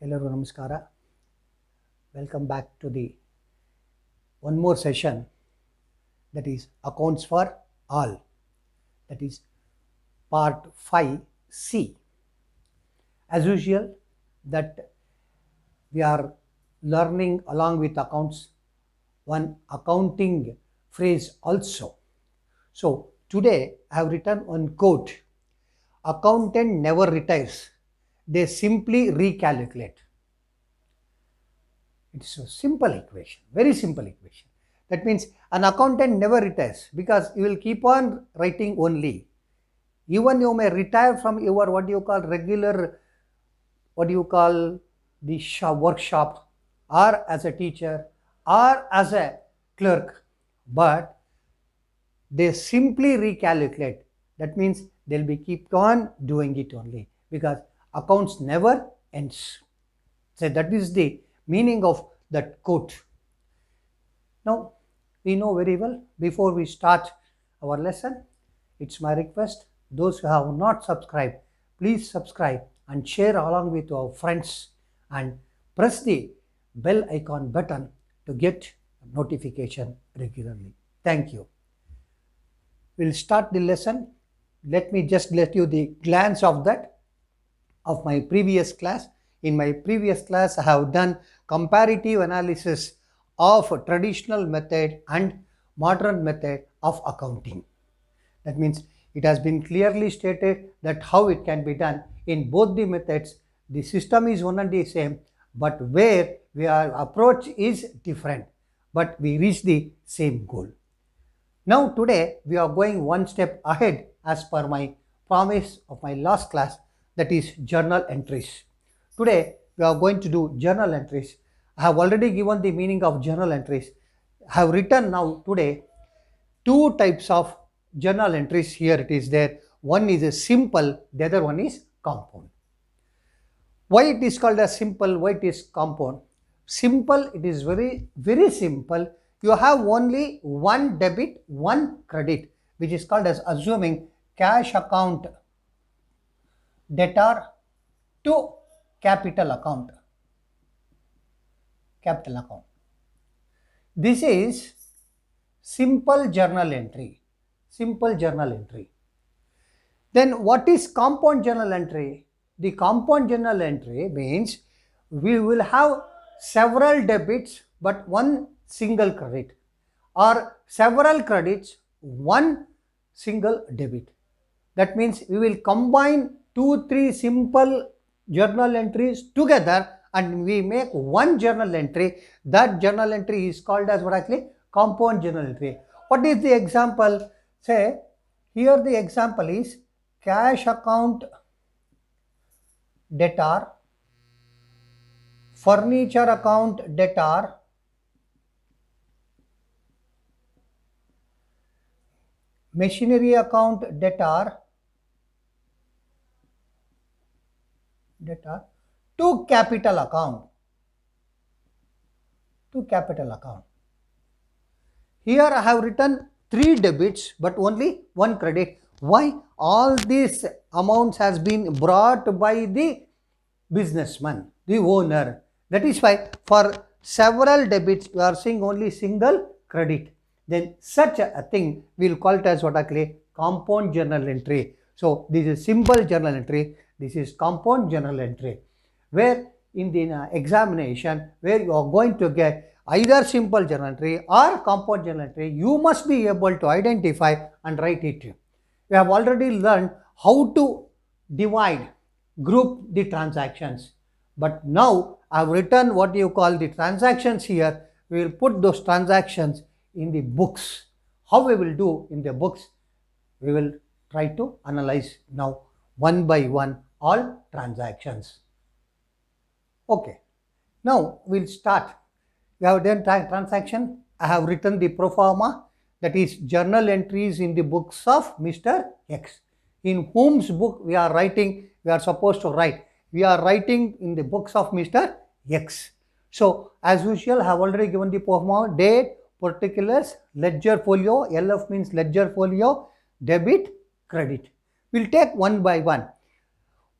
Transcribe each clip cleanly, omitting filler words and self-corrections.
Hello, Namaskara. Welcome back to the one more session, that is accounts for all, that is part 5C. As usual, that we are learning along with accounts one accounting phrase also. So today I have written one quote: accountant never retires, they simply recalculate. It's a simple equation, very simple equation. That means an accountant never retires because you will keep on writing only. Even you may retire from your what you call regular, what you call the workshop, or as a teacher, or as a clerk, but they simply recalculate. That means they'll be keep on doing it only because accounts never ends. So that is the meaning of that quote. Now, we know very well, before we start our lesson, it's my request, those who have not subscribed, please subscribe and share along with our friends and press the bell icon button to get notification regularly. Thank you. We'll start the lesson. Let me just let you the glance of that, of my previous class. In my previous class, I have done comparative analysis of traditional method and modern method of accounting. That means it has been clearly stated that how it can be done in both the methods. The system is one and the same, but where our approach is different, but we reach the same goal. Now today we are going one step ahead as per my promise of my last class, that is journal entries. Today we are going to do journal entries. I have already given the meaning of journal entries. I have written now today two types of journal entries. Here it is there. One is a simple, the other one is compound. Why it is called as simple, why it is compound? Simple, it is very simple. You have only one debit, one credit, which is called as assuming cash account debtor to capital account. Capital account. This is simple journal entry. Simple journal entry. Then what is compound journal entry? The compound journal entry means we will have several debits but one single credit, or several credits, one single debit. That means we will combine 2-3 simple journal entries together and we make one journal entry. That journal entry is called as what actually compound journal entry. What is the example? Say here the example is cash account debtor, furniture account debtor, machinery account debtor to capital account. To capital account. Here I have written 3 debits but only one credit. Why? All these amounts has been brought by the businessman, the owner. That is why for several debits we are seeing only single credit. Then such a thing we will call it as what I call compound journal entry. So this is simple journal entry, this is compound journal entry, where in the examination where you are going to get either simple journal entry or compound journal entry, you must be able to identify and write it. We have already learned how to divide, group the transactions, but now I have written what you call the transactions here. We will put those transactions in the books. How we will do in the books? We will try to analyze now one by one all transactions. Okay, now we'll start. We have done transaction. I have written the pro forma, that is journal entries in the books of Mr. X. In whom's book we are writing, we are supposed to write. We are writing in the books of Mr. X. So as usual, I have already given the pro forma: date, particulars, ledger folio. LF means ledger folio, debit, credit. We'll take one by one.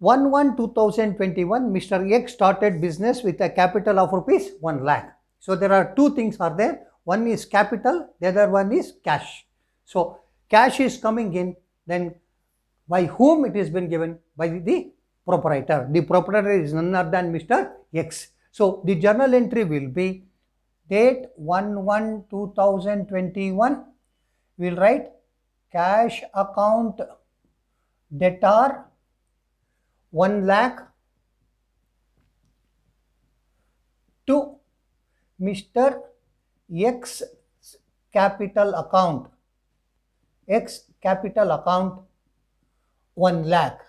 1/1/2021, Mr. X started business with a capital of rupees 1 lakh. So there are two things are there. One is capital, the other one is cash. So cash is coming in, then by whom it has been given? By the proprietor. The proprietor is none other than Mr. X. So the journal entry will be date 1/1/2021. We'll write cash account debtor 1 lakh to Mr. X capital account. X capital account 1 lakh.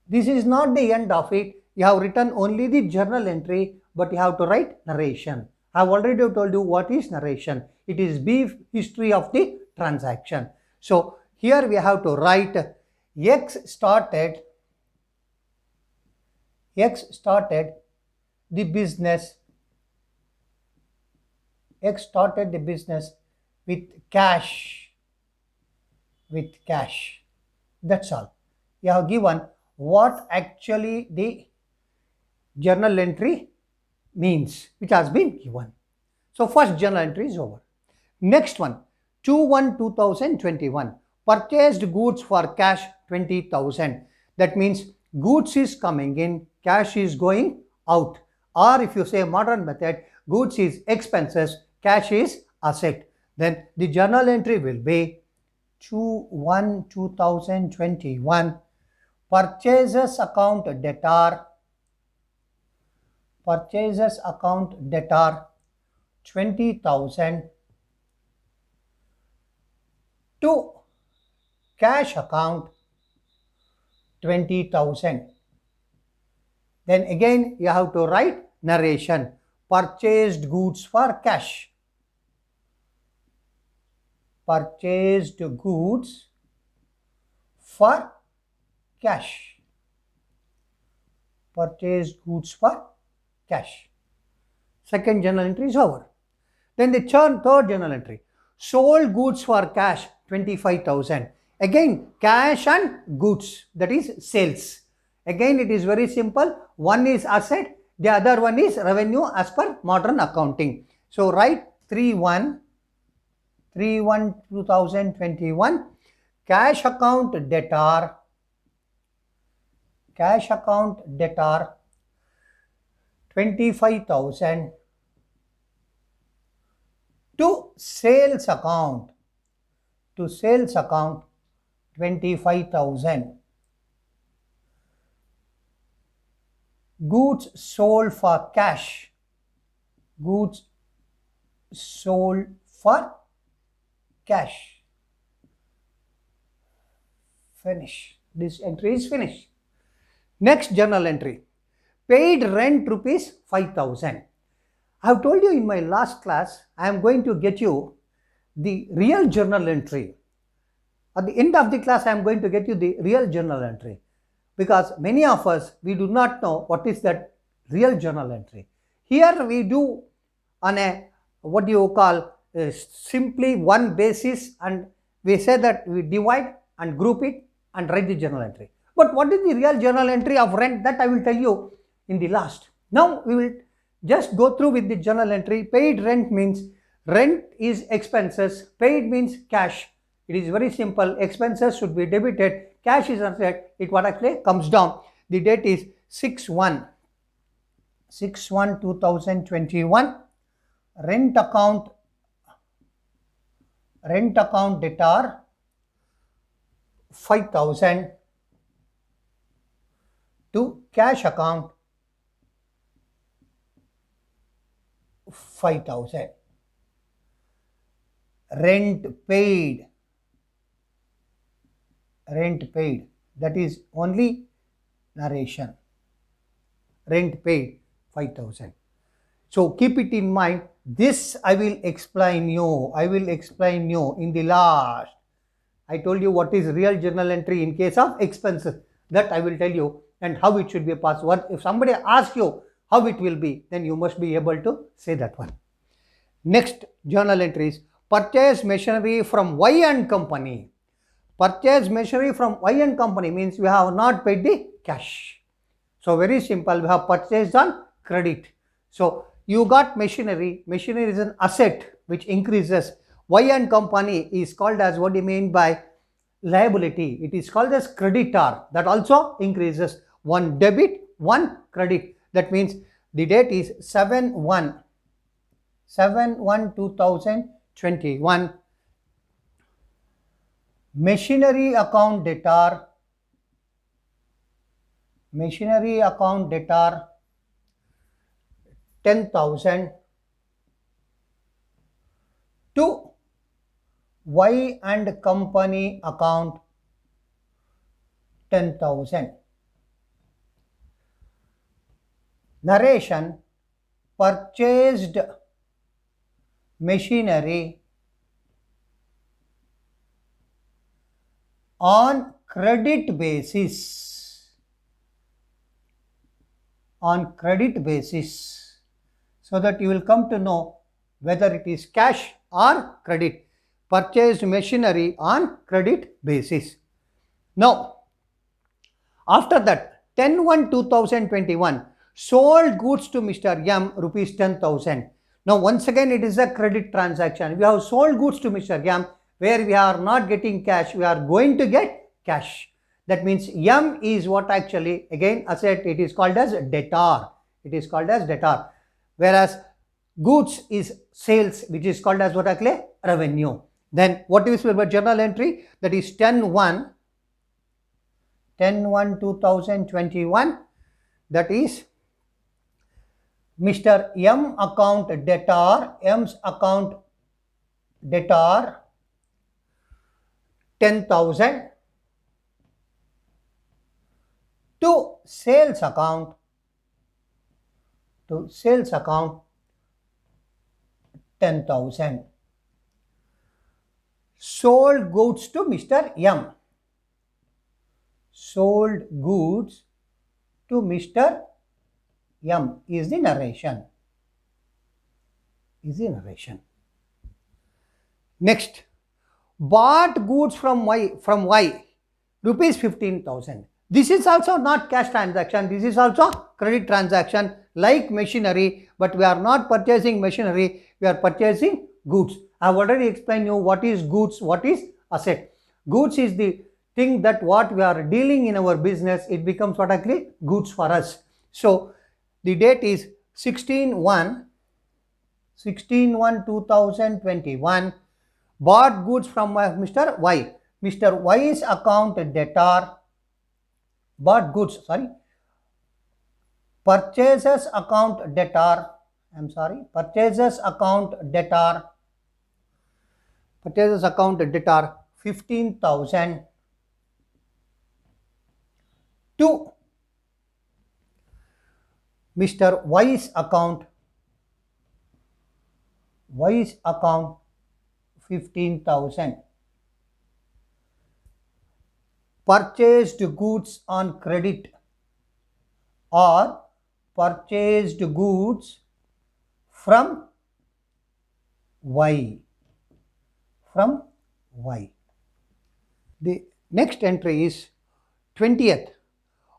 This is not the end of it. You have written only the journal entry, but you have to write narration. I have already told you what is narration. It is brief history of the transaction. So here we have to write X started the business. X started the business with cash. That's all. You have given what actually the journal entry means, which has been given. So first journal entry is over. Next one, 2/1/2021, purchased goods for cash 20,000. That means goods is coming in, cash is going out. Or if you say modern method, goods is expenses, cash is asset. Then the journal entry will be 2/1/2021, purchases account debtor 20,000 to cash account 20,000. Then again you have to write narration. Purchased goods for cash. Purchased goods for cash. Purchased goods for cash. Second journal entry is over. Then the third journal entry. Sold goods for cash 25,000. Again cash and goods, that is sales. Again it is very simple. One is asset, the other one is revenue as per modern accounting. So write 3/1/2021, cash account debtor 25,000 to sales account 25,000. Goods sold for cash. Goods sold for cash. Finish. This entry is finished. Next journal entry. Paid rent rupees 5,000. I have told you in my last class, I am going to get you the real journal entry. At the end of the class, I am going to get you the real journal entry, because many of us, we do not know what is that real journal entry. Here we do on a, what do you call, simply one basis, and we say that we divide and group it and write the journal entry. But what is the real journal entry of rent? That I will tell you in the last. Now we will just go through with the journal entry. Paid rent means rent is expenses, paid means cash. It is very simple. Expenses should be debited, cash is asset. It what actually comes down. The date is 6/1/2021. Rent account debtor 5,000 to cash account 5,000. Rent paid, that is only narration. Rent paid 5,000. So keep it in mind. This I will explain you in the last. I told you what is real journal entry in case of expenses. That I will tell you, and how it should be passed. If somebody asks you how it will be, then you must be able to say that one. Next journal entries. Purchase machinery from Y and Company Purchase machinery from Y and company means we have not paid the cash. So very simple, we have purchased on credit. So you got machinery. Machinery is an asset which increases. Y and company is called as, what do you mean by liability? It is called as creditor. That also increases. One debit, one credit. That means the date is 7/1/2021. Machinery account debtor, 10,000 to Y and company account 10,000. Narration: purchased machinery on credit basis. On credit basis, so that you will come to know whether it is cash or credit. Purchased machinery on credit basis. Now, after that, 10/1/2021, sold goods to Mr. M, rupees 10,000. Now, once again, it is a credit transaction. We have sold goods to Mr. M, where we are not getting cash, we are going to get cash. That means M is what actually, again, asset, it is called as debtor. It is called as debtor. Whereas goods is sales, which is called as what actually? Revenue. Then what is your journal entry? That is 10/1/2021. That is Mr. M account debtor, M's account debtor 10,000 to sales account 10,000. Sold goods to Mr. M. Sold goods to Mr. M is the narration. Next, bought goods from Y, rupees 15,000. This is also not cash transaction. This is also credit transaction like machinery, but we are not purchasing machinery. We are purchasing goods. I have already explained you what is goods, what is asset. Goods is the thing that what we are dealing in our business, it becomes what actually goods for us. So the date is 16/1/2021. Bought goods from Mr. Y. Mr. Y's account debtor. Bought goods, purchases account debtor. Purchases account debtor 15,000 to Mr. Y's account 15,000. Purchased goods on credit or purchased goods from Y. The next entry is 20th.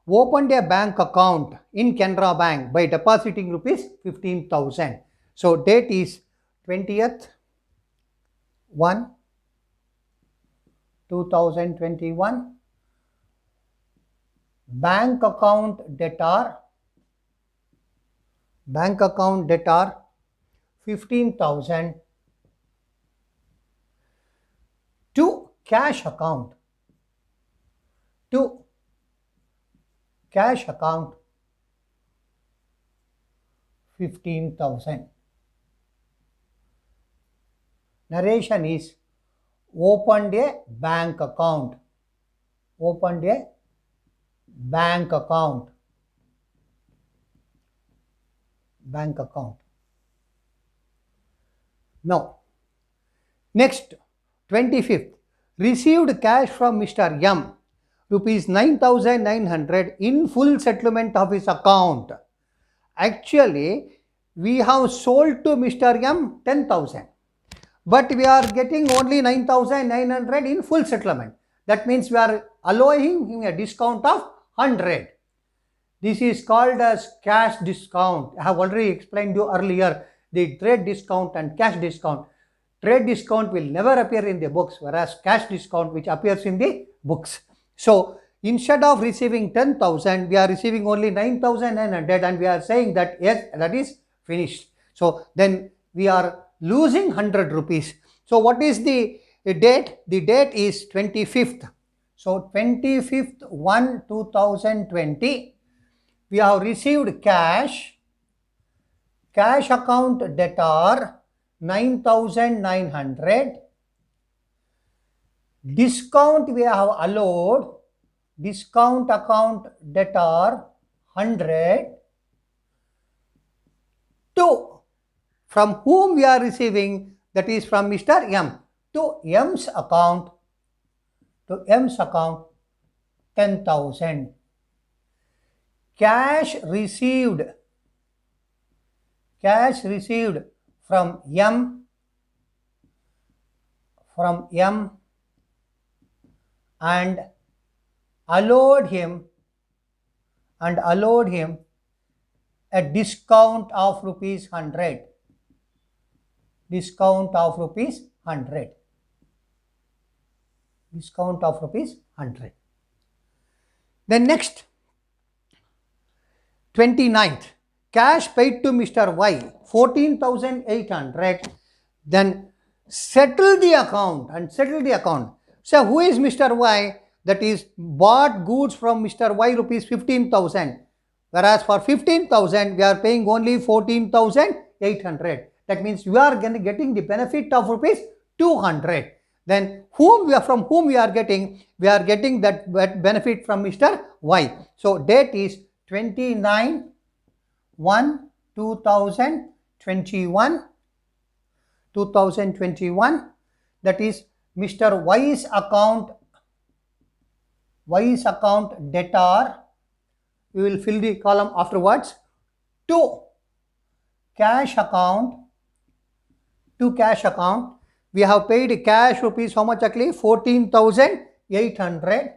Opened a bank account in Canara Bank by depositing rupees 15,000. So date is 20th/1/2021. Bank account debtor 15,000 to cash account 15,000. Narration is opened a bank account. Now, next, 25th, received cash from Mr. M, rupees 9,900 in full settlement of his account. Actually, we have sold to Mr. M 10,000, but we are getting only 9,900 in full settlement. That means we are allowing him a discount of 100. This is called as cash discount. I have already explained to you earlier the trade discount and cash discount. Trade discount will never appear in the books, whereas cash discount which appears in the books. So instead of receiving 10,000, we are receiving only 9,900 and we are saying that yes, that is finished. So then we are losing 100 rupees. So what is the date? The date is 25th. So 25th 1 2020, we have received cash account debtor 9,900. Discount we have allowed, discount account debtor 100. To from whom we are receiving, that is from Mr. M, to M's account 10,000. Cash received from M and allowed him a discount of rupees 100. Discount of rupees 100. Then next, 29th, cash paid to Mr. Y 14,800. Then settle the account. So who is Mr. Y? That is bought goods from Mr. Y rupees 15,000. Whereas for 15,000 we are paying only 14,800. That means we are getting the benefit of rupees 200. Then from whom we are getting? We are getting that benefit from Mr. Y. So date is 29/1/2021. That is Mr. Y's account debtor. We will fill the column afterwards. To cash account. We have paid cash rupees how much actually? 14,800.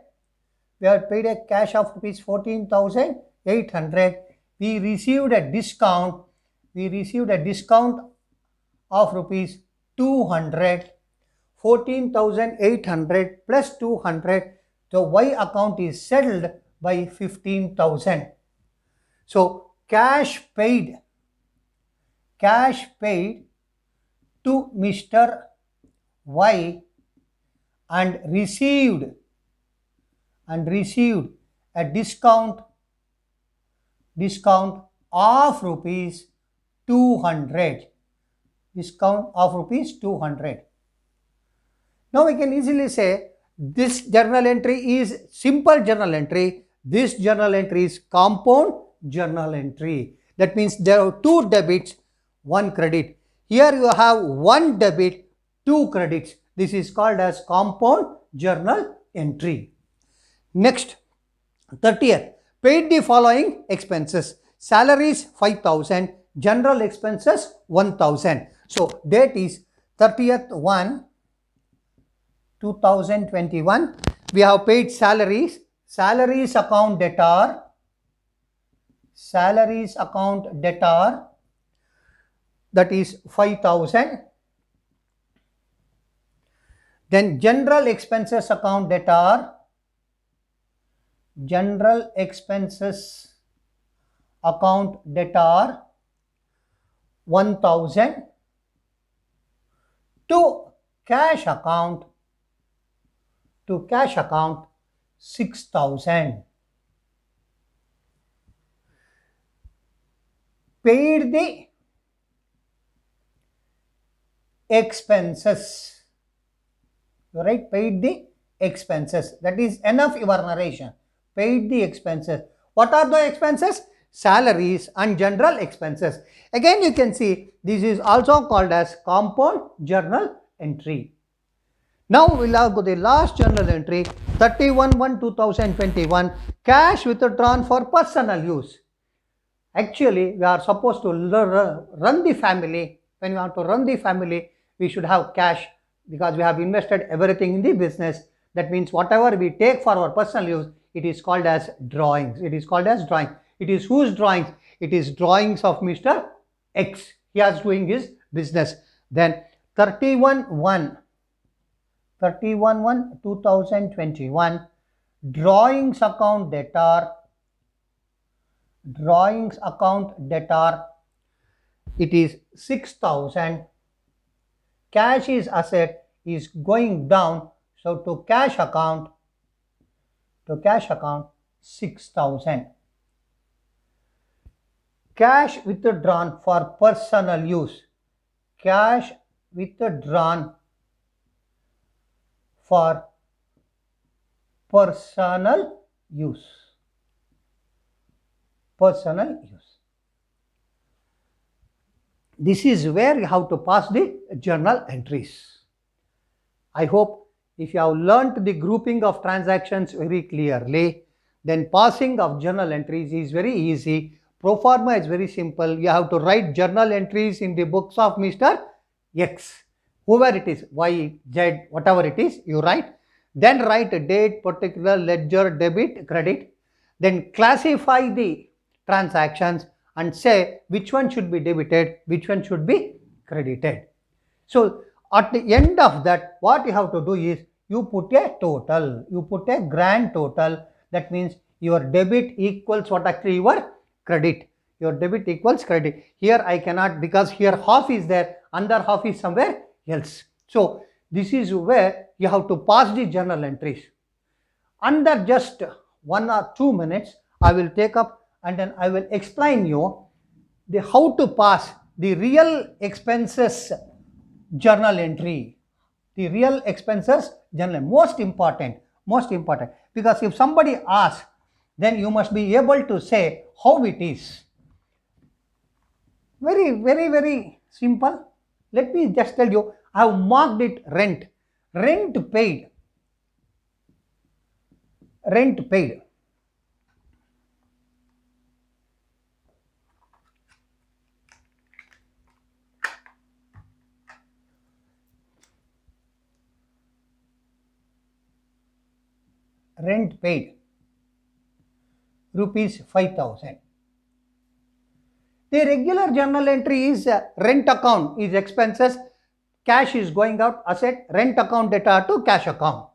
We have paid a cash of rupees 14,800. We received a discount. Of rupees 200. 14,800 plus 200. The Y account is settled by 15,000. So cash paid to Mr. Y and received a discount of rupees 200. Now we can easily say this journal entry is simple journal entry. This journal entry is compound journal entry. That means there are 2 debits, 1 credit. Here you have 1 debit, 2 credits. This is called as compound journal entry. Next, 30th, paid the following expenses. Salaries 5,000, general expenses 1,000. So date is 30th 1 2021. We have paid salaries account debtor. That is 5,000. Then general expenses account debtor. 1,000. To cash account 6,000. Paid the expenses. Right? Paid the expenses. That is enough your narration. Paid the expenses. What are the expenses? Salaries and general expenses. Again you can see this is also called as compound journal entry. Now we will go to the last journal entry, 31/1/2021, cash withdrawn for personal use. Actually, we are supposed to run the family. When we want to run the family, we should have cash because we have invested everything in the business. That means whatever we take for our personal use, it is called as drawings. It is called as drawing. It is whose drawings? It is drawings of Mr. X. He is doing his business. Then 31/1 2021 drawings account debtor, it is 6,000. Cash is asset is going down, so to cash account 6,000. Cash withdrawn for personal use, cash withdrawn for personal use. This is where you have to pass the journal entries. I hope if you have learnt the grouping of transactions very clearly, then passing of journal entries is very easy. Pro forma is very simple. You have to write journal entries in the books of Mr. X, whoever it is, Y, Z, whatever it is, you write. Then write a date, particular, ledger, debit, credit. Then classify the transactions and say which one should be debited, which one should be credited. So at the end of that, what you have to do is you put a total, you put a grand total. That means your debit equals what actually your credit. Your debit equals credit. Here I cannot, because here half is there, other half is somewhere else. So this is where you have to pass the journal entries. Under just 1 or 2 minutes, I will take up and then I will explain you the how to pass the real expenses journal entry. The real expenses journal, most important, because if somebody asks, then you must be able to say how it is. Very simple. Let me just tell you, I have marked it rent. Rent paid. Rent paid. Rent paid. Rupees 5,000. The regular journal entry is rent account is expenses, cash is going out, asset, rent account debtor to cash account.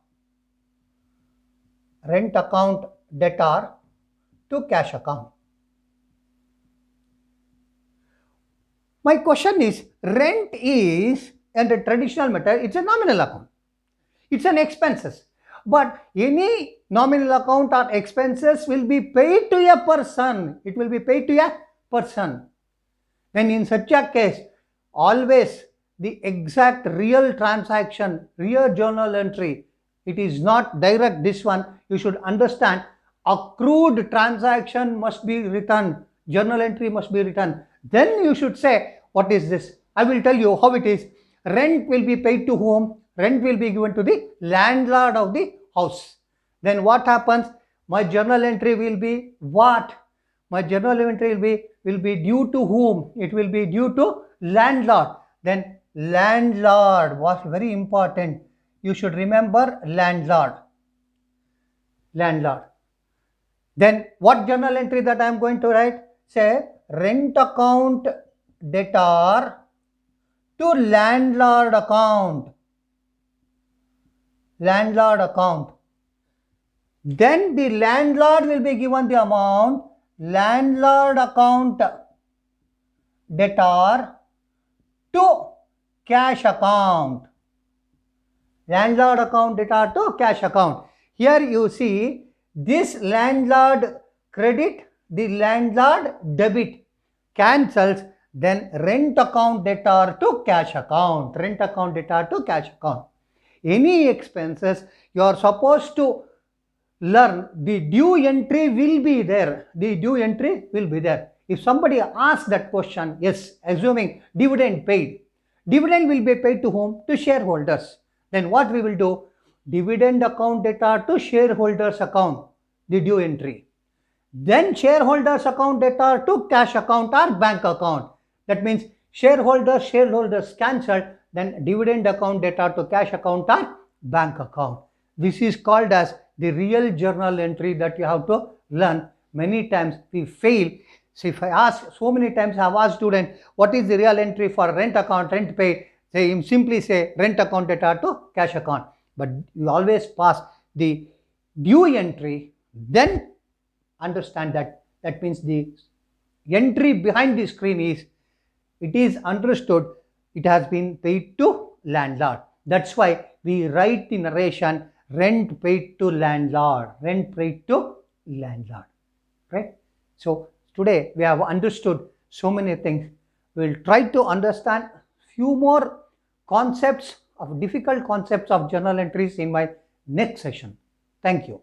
Rent account debtor to cash account. My question is, rent is, in the traditional method, it's a nominal account. It's an expenses. But any nominal account or expenses will be paid to a person. It will be paid to a person. Then in such a case, always the exact real transaction, real journal entry, it is not direct this one. You should understand, accrued transaction must be written, journal entry must be written. Then you should say, what is this? I will tell you how it is. Rent will be paid to whom? Rent will be given to the landlord of the house. Then what happens? My journal entry will be what? My journal entry will be due to whom? It will be due to landlord. Then landlord was very important. You should remember landlord. Landlord. Then what journal entry that I am going to write? Say rent account debtor to landlord account. Landlord account. Then the landlord will be given the amount, landlord account debtor to cash account. Landlord account debtor to cash account. Here you see this landlord credit, the landlord debit cancels, then rent account debtor to cash account. Rent account debtor to cash account. Any expenses you are supposed to learn, the due entry will be there. The due entry will be there. If somebody asks that question, yes, assuming dividend paid, dividend will be paid to whom? To shareholders. Then what we will do? Dividend account debtor to shareholders account, the due entry. Then shareholders account debtor to cash account or bank account. That means shareholders cancelled, then dividend account debtor to cash account or bank account. This is called as the real journal entry that you have to learn. Many times we fail. So if I ask, so many times I have asked students, what is the real entry for rent account, rent paid? They simply say rent account data to cash account. But you always pass the due entry, then understand that. That means the entry behind the screen is, it is understood it has been paid to landlord. That's why we write the narration rent paid to landlord, rent paid to landlord, right? So today we have understood so many things. We'll try to understand few more concepts of difficult concepts of journal entries in my next session. Thank you.